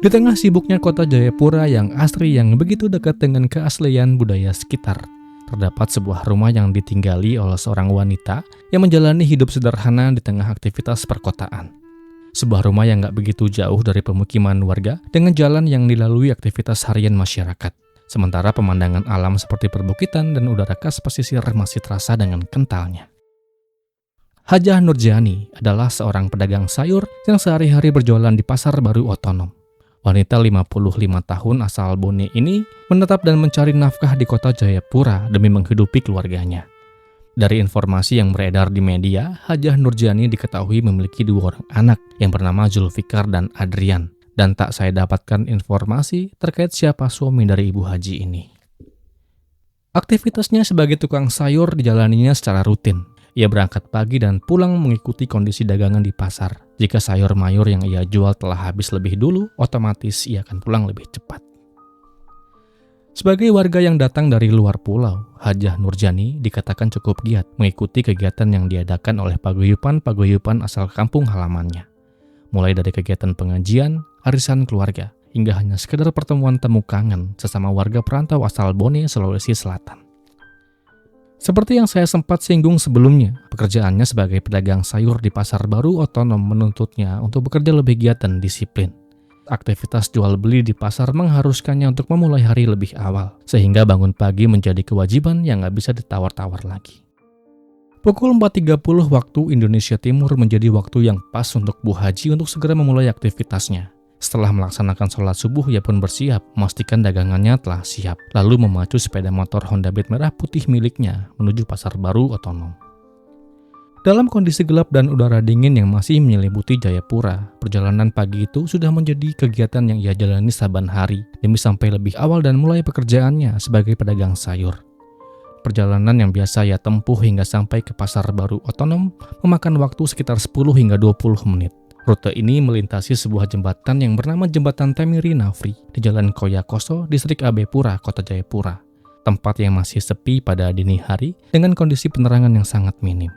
Di tengah sibuknya kota Jayapura yang asri yang begitu dekat dengan keaslian budaya sekitar, terdapat sebuah rumah yang ditinggali oleh seorang wanita yang menjalani hidup sederhana di tengah aktivitas perkotaan. Sebuah rumah yang gak begitu jauh dari pemukiman warga dengan jalan yang dilalui aktivitas harian masyarakat. Sementara pemandangan alam seperti perbukitan dan udara khas pesisir masih terasa dengan kentalnya. Hajah Nurjani adalah seorang pedagang sayur yang sehari-hari berjualan di Pasar Baru Otonom. Wanita 55 tahun asal Bone ini menetap dan mencari nafkah di kota Jayapura demi menghidupi keluarganya. Dari informasi yang beredar di media, Hajah Nurjani diketahui memiliki 2 orang anak yang bernama Zulfikar dan Adrian. Dan tak saya dapatkan informasi terkait siapa suami dari Ibu Haji ini. Aktivitasnya sebagai tukang sayur dijalaninya secara rutin. Ia berangkat pagi dan pulang mengikuti kondisi dagangan di pasar. Jika sayur mayur yang ia jual telah habis lebih dulu, otomatis ia akan pulang lebih cepat. Sebagai warga yang datang dari luar pulau, Hajah Nurjani dikatakan cukup giat mengikuti kegiatan yang diadakan oleh paguyuban-paguyuban asal kampung halamannya. Mulai dari kegiatan pengajian, arisan keluarga, hingga hanya sekedar pertemuan temu kangen sesama warga perantau asal Bone, Sulawesi Selatan. Seperti yang saya sempat singgung sebelumnya, pekerjaannya sebagai pedagang sayur di Pasar Baru Otonom menuntutnya untuk bekerja lebih giat dan disiplin. Aktivitas jual beli di pasar mengharuskannya untuk memulai hari lebih awal, sehingga bangun pagi menjadi kewajiban yang gak bisa ditawar-tawar lagi. Pukul 4.30 waktu Indonesia Timur menjadi waktu yang pas untuk Bu Haji untuk segera memulai aktivitasnya. Setelah melaksanakan sholat subuh, ia pun bersiap, memastikan dagangannya telah siap, lalu memacu sepeda motor Honda Beat merah putih miliknya menuju Pasar Baru Otonom. Dalam kondisi gelap dan udara dingin yang masih menyelimuti Jayapura, perjalanan pagi itu sudah menjadi kegiatan yang ia jalani saban hari demi sampai lebih awal dan mulai pekerjaannya sebagai pedagang sayur. Perjalanan yang biasa ia tempuh hingga sampai ke Pasar Baru Otonom memakan waktu sekitar 10 hingga 20 menit. Rute ini melintasi sebuah jembatan yang bernama Jembatan Temiri Nafri di Jalan Koyakoso, Distrik Abe Pura, Kota Jayapura. Tempat yang masih sepi pada dini hari dengan kondisi penerangan yang sangat minim.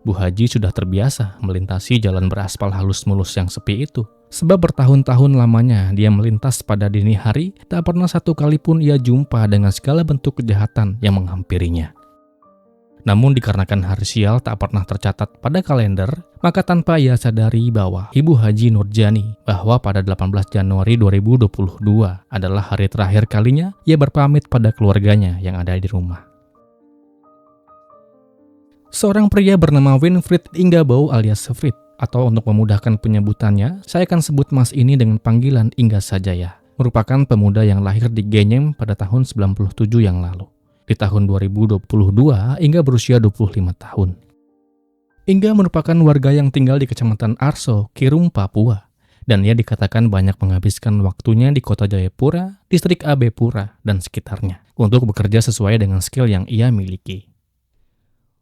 Bu Haji sudah terbiasa melintasi jalan beraspal halus mulus yang sepi itu. Sebab bertahun-tahun lamanya dia melintas pada dini hari, tak pernah satu kali pun ia jumpa dengan segala bentuk kejahatan yang menghampirinya. Namun dikarenakan hari sial tak pernah tercatat pada kalender, maka tanpa ia sadari bahwa Ibu Haji Nurjani bahwa pada 18 Januari 2022 adalah hari terakhir kalinya ia berpamit pada keluarganya yang ada di rumah. Seorang pria bernama Winfried Inggabau alias Frit, atau untuk memudahkan penyebutannya, saya akan sebut Mas ini dengan panggilan Ingga saja ya, merupakan pemuda yang lahir di Genyem pada tahun 97 yang lalu. Di tahun 2022, Ingga berusia 25 tahun. Ingga merupakan warga yang tinggal di Kecamatan Arso, Kirung, Papua. Dan ia dikatakan banyak menghabiskan waktunya di kota Jayapura, Distrik Abe Pura, dan sekitarnya, untuk bekerja sesuai dengan skill yang ia miliki.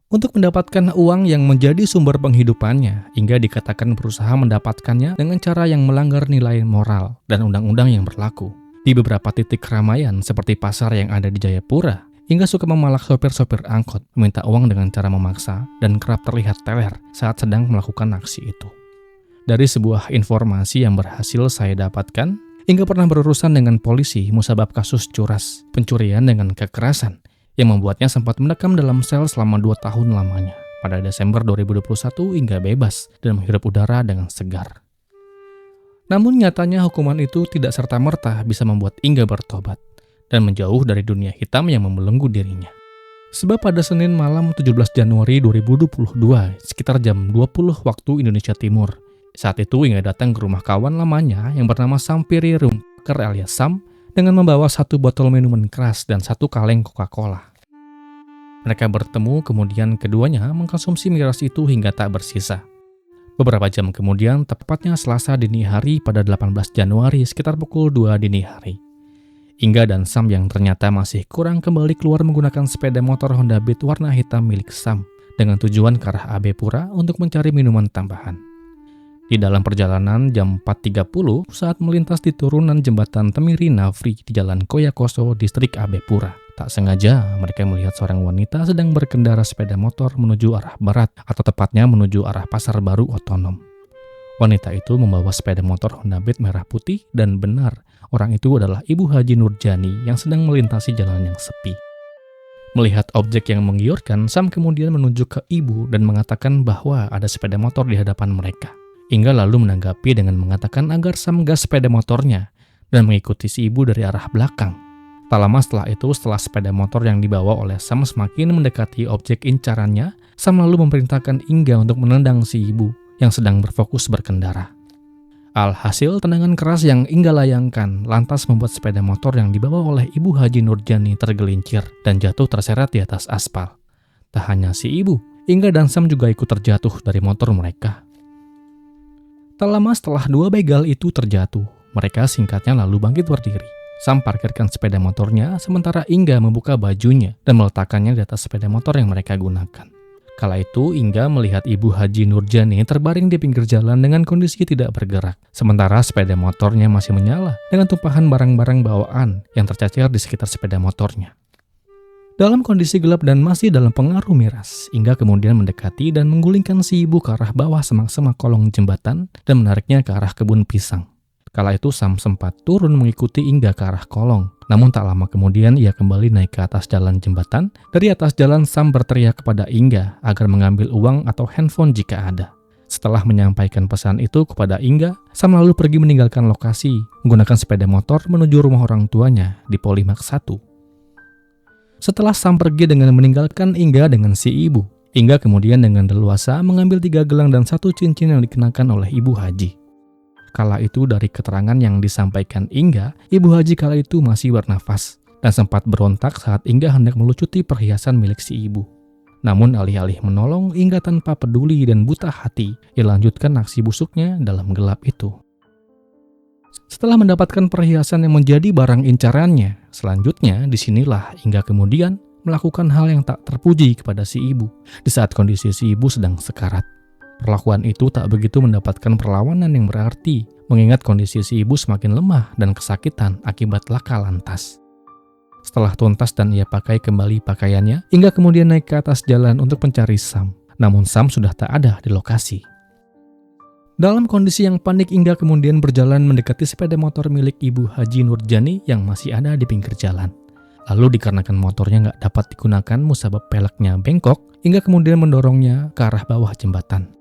Untuk mendapatkan uang yang menjadi sumber penghidupannya, Ingga dikatakan berusaha mendapatkannya dengan cara yang melanggar nilai moral dan undang-undang yang berlaku. Di beberapa titik keramaian seperti pasar yang ada di Jayapura, Ingga suka memalak sopir-sopir angkot, meminta uang dengan cara memaksa, dan kerap terlihat teler saat sedang melakukan aksi itu. Dari sebuah informasi yang berhasil saya dapatkan, Ingga pernah berurusan dengan polisi musabab kasus curas, pencurian dengan kekerasan, yang membuatnya sempat mendekam dalam sel selama 2 tahun lamanya. Pada Desember 2021, Ingga bebas dan menghirup udara dengan segar. Namun nyatanya hukuman itu tidak serta-merta bisa membuat Ingga bertobat dan menjauh dari dunia hitam yang membelenggu dirinya. Sebab pada Senin malam 17 Januari 2022, sekitar jam 20 waktu Indonesia Timur, saat itu Ingga datang ke rumah kawan lamanya yang bernama Sampiri Rumker alias Sam dengan membawa 1 botol minuman keras dan 1 kaleng Coca-Cola. Mereka bertemu, kemudian keduanya mengkonsumsi miras itu hingga tak bersisa. Beberapa jam kemudian, tepatnya Selasa dini hari pada 18 Januari sekitar pukul 2 dini hari, Ingga dan Sam yang ternyata masih kurang kembali keluar menggunakan sepeda motor Honda Beat warna hitam milik Sam dengan tujuan ke arah Abe Pura untuk mencari minuman tambahan. Di dalam perjalanan jam 4.30 saat melintas di turunan jembatan Temiri Nafri di Jalan Koyakoso, Distrik Abe Pura, tak sengaja mereka melihat seorang wanita sedang berkendara sepeda motor menuju arah barat atau tepatnya menuju arah Pasar Baru Otonom. Wanita itu membawa sepeda motor Honda Beat merah putih dan benar, orang itu adalah Ibu Haji Nurjani yang sedang melintasi jalan yang sepi. Melihat objek yang menggiurkan, Sam kemudian menunjuk ke ibu dan mengatakan bahwa ada sepeda motor di hadapan mereka. Inga lalu menanggapi dengan mengatakan agar Sam gas sepeda motornya dan mengikuti si ibu dari arah belakang. Tak lama setelah itu, setelah sepeda motor yang dibawa oleh Sam semakin mendekati objek incarannya, Sam lalu memerintahkan Inga untuk menendang si ibu yang sedang berfokus berkendara. Alhasil, tendangan keras yang Inga layangkan lantas membuat sepeda motor yang dibawa oleh Ibu Haji Nurjani tergelincir dan jatuh terseret di atas aspal. Tak hanya si ibu, Inga dan Sam juga ikut terjatuh dari motor mereka. Tak lama setelah dua begal itu terjatuh, mereka singkatnya lalu bangkit berdiri. Sam parkirkan sepeda motornya, sementara Inga membuka bajunya dan meletakkannya di atas sepeda motor yang mereka gunakan. Kala itu, Inga melihat Ibu Haji Nurjani terbaring di pinggir jalan dengan kondisi tidak bergerak, sementara sepeda motornya masih menyala dengan tumpahan barang-barang bawaan yang tercecer di sekitar sepeda motornya. Dalam kondisi gelap dan masih dalam pengaruh miras, Inga kemudian mendekati dan menggulingkan si ibu ke arah bawah semak-semak kolong jembatan dan menariknya ke arah kebun pisang. Kala itu Sam sempat turun mengikuti Inga ke arah kolong. Namun tak lama kemudian ia kembali naik ke atas jalan jembatan. Dari atas jalan Sam berteriak kepada Inga agar mengambil uang atau handphone jika ada. Setelah menyampaikan pesan itu kepada Inga, Sam lalu pergi meninggalkan lokasi menggunakan sepeda motor menuju rumah orang tuanya di Polimak 1. Setelah Sam pergi dengan meninggalkan Inga dengan si ibu, Inga kemudian dengan leluasa mengambil 3 gelang dan 1 cincin yang dikenakan oleh Ibu Haji. Kala itu dari keterangan yang disampaikan Inga, Ibu Haji kala itu masih bernafas dan sempat berontak saat Inga hendak melucuti perhiasan milik si ibu. Namun alih-alih menolong, Inga tanpa peduli dan buta hati, ia lanjutkan aksi busuknya dalam gelap itu. Setelah mendapatkan perhiasan yang menjadi barang incarannya, selanjutnya disinilah Inga kemudian melakukan hal yang tak terpuji kepada si ibu di saat kondisi si ibu sedang sekarat. Perlakuan itu tak begitu mendapatkan perlawanan yang berarti, mengingat kondisi si ibu semakin lemah dan kesakitan akibat laka lantas. Setelah tuntas dan ia pakai kembali pakaiannya, Inga kemudian naik ke atas jalan untuk mencari Sam. Namun Sam sudah tak ada di lokasi. Dalam kondisi yang panik, Inga kemudian berjalan mendekati sepeda motor milik Ibu Haji Nurjani yang masih ada di pinggir jalan. Lalu dikarenakan motornya nggak dapat digunakan musabab peleknya bengkok, Inga kemudian mendorongnya ke arah bawah jembatan.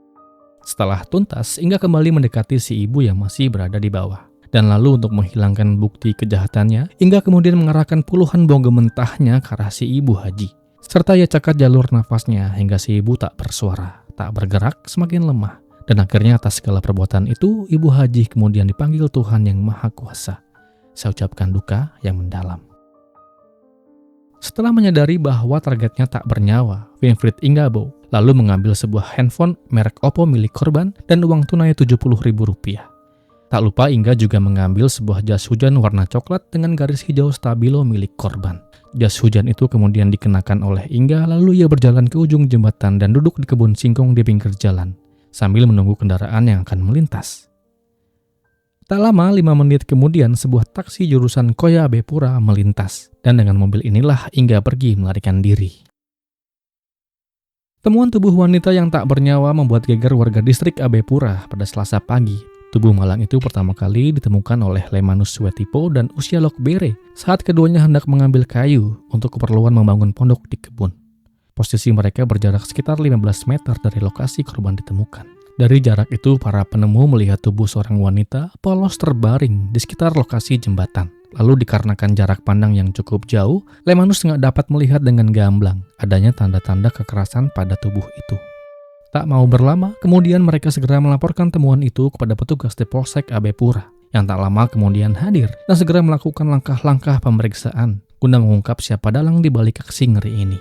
Setelah tuntas, Inga kembali mendekati si ibu yang masih berada di bawah. Dan lalu untuk menghilangkan bukti kejahatannya, Inga kemudian mengarahkan puluhan bom mentahnya ke arah si Ibu Haji. Serta ia cakat jalur nafasnya hingga si ibu tak bersuara, tak bergerak, semakin lemah. Dan akhirnya atas segala perbuatan itu, Ibu Haji kemudian dipanggil Tuhan Yang Maha Kuasa. Saya ucapkan duka yang mendalam. Setelah menyadari bahwa targetnya tak bernyawa, Winfried Ingabow lalu mengambil sebuah handphone merek Oppo milik korban dan uang tunai Rp70.000. Tak lupa Inga juga mengambil sebuah jas hujan warna coklat dengan garis hijau stabilo milik korban. Jas hujan itu kemudian dikenakan oleh Inga, lalu ia berjalan ke ujung jembatan dan duduk di kebun singkong di pinggir jalan sambil menunggu kendaraan yang akan melintas. Tak lama, 5 menit kemudian sebuah taksi jurusan Koya Abepura melintas, dan dengan mobil inilah Inga pergi melarikan diri. Temuan tubuh wanita yang tak bernyawa membuat geger warga distrik Abepura pada Selasa pagi. Tubuh malang itu pertama kali ditemukan oleh Lemanus Suetipo dan Usialok Bere saat keduanya hendak mengambil kayu untuk keperluan membangun pondok di kebun. Posisi mereka berjarak sekitar 15 meter dari lokasi korban ditemukan. Dari jarak itu, para penemu melihat tubuh seorang wanita polos terbaring di sekitar lokasi jembatan. Lalu dikarenakan jarak pandang yang cukup jauh, Lemanus nggak dapat melihat dengan gamblang adanya tanda-tanda kekerasan pada tubuh itu. Tak mau berlama, kemudian mereka segera melaporkan temuan itu kepada petugas di Polsek Abepura, yang tak lama kemudian hadir dan segera melakukan langkah-langkah pemeriksaan guna mengungkap siapa dalang di balik aksi ngeri ini.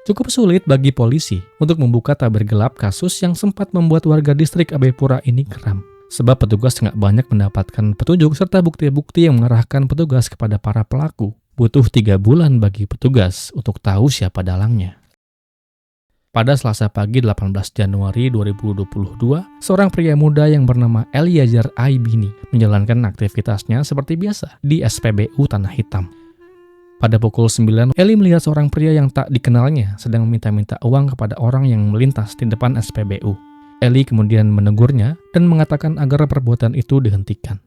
Cukup sulit bagi polisi untuk membuka tabir gelap kasus yang sempat membuat warga distrik Abepura ini geram. Sebab petugas nggak banyak mendapatkan petunjuk serta bukti-bukti yang mengarahkan petugas kepada para pelaku. Butuh 3 bulan bagi petugas untuk tahu siapa dalangnya. Pada Selasa pagi 18 Januari 2022, seorang pria muda yang bernama Eliezer Aibini menjalankan aktivitasnya seperti biasa di SPBU Tanah Hitam. Pada pukul 9, Eli melihat seorang pria yang tak dikenalnya sedang meminta-minta uang kepada orang yang melintas di depan SPBU. Ellie kemudian menegurnya dan mengatakan agar perbuatan itu dihentikan.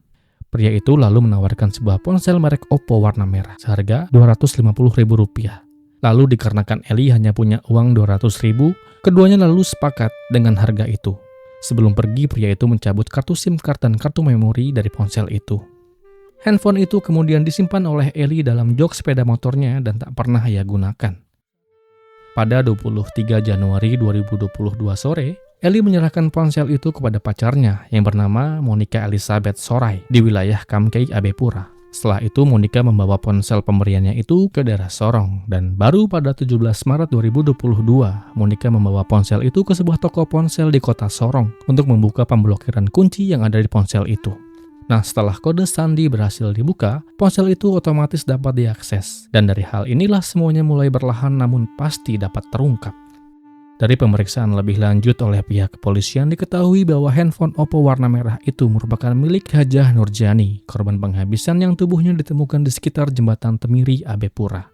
Pria itu lalu menawarkan sebuah ponsel merek Oppo warna merah seharga Rp250.000. Lalu dikarenakan Ellie hanya punya uang Rp200.000, keduanya lalu sepakat dengan harga itu. Sebelum pergi, pria itu mencabut kartu SIM card dan kartu memori dari ponsel itu. Handphone itu kemudian disimpan oleh Ellie dalam jok sepeda motornya dan tak pernah ia gunakan. Pada 23 Januari 2022 sore, Ellie menyerahkan ponsel itu kepada pacarnya yang bernama Monica Elizabeth Sorai di wilayah Kamkei, Abepura. Setelah itu, Monica membawa ponsel pemberiannya itu ke daerah Sorong, dan baru pada 17 Maret 2022, Monica membawa ponsel itu ke sebuah toko ponsel di kota Sorong untuk membuka pemblokiran kunci yang ada di ponsel itu. Nah, setelah kode sandi berhasil dibuka, ponsel itu otomatis dapat diakses, dan dari hal inilah semuanya mulai perlahan namun pasti dapat terungkap. Dari pemeriksaan lebih lanjut oleh pihak kepolisian diketahui bahwa handphone Oppo warna merah itu merupakan milik Hajah Nurjani, korban penghabisan yang tubuhnya ditemukan di sekitar jembatan Temiri, Abepura.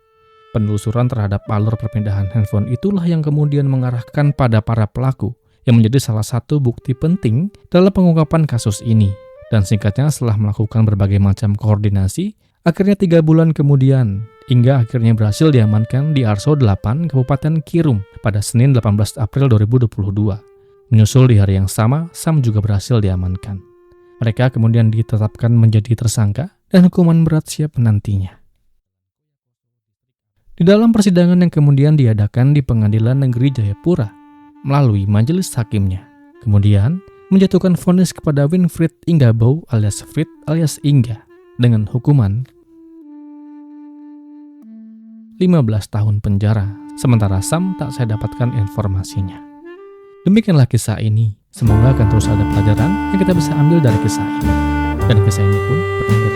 Penelusuran terhadap alur perpindahan handphone itulah yang kemudian mengarahkan pada para pelaku, yang menjadi salah satu bukti penting dalam pengungkapan kasus ini. Dan singkatnya, setelah melakukan berbagai macam koordinasi, akhirnya 3 bulan kemudian, hingga akhirnya berhasil diamankan di Arso 8, Kabupaten Kirum pada Senin 18 April 2022. Menyusul di hari yang sama, Sam juga berhasil diamankan. Mereka kemudian ditetapkan menjadi tersangka dan hukuman berat siap menantinya. Di dalam persidangan yang kemudian diadakan di Pengadilan Negeri Jayapura, melalui majelis hakimnya, kemudian menjatuhkan vonis kepada Winfried Ingabow alias Frit alias Inga dengan hukuman 15 tahun penjara, sementara Sam tak saya dapatkan informasinya. Demikianlah kisah ini. Semoga akan terus ada pelajaran yang kita bisa ambil dari kisah ini. Dan kisah ini pun berakhir